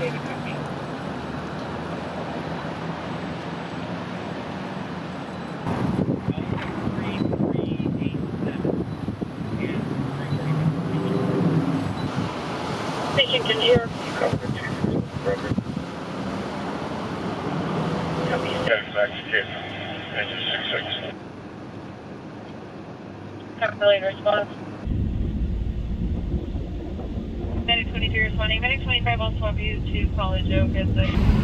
Washington here. Calculated response. Medic 23 responding. Medic 25, I'll swap you to College Oak as the...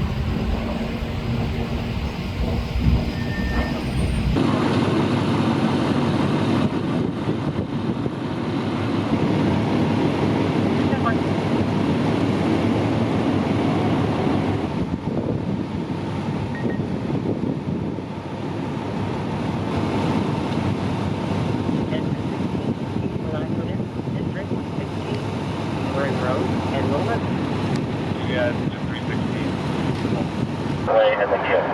Yeah, it's 316. Play and the kill.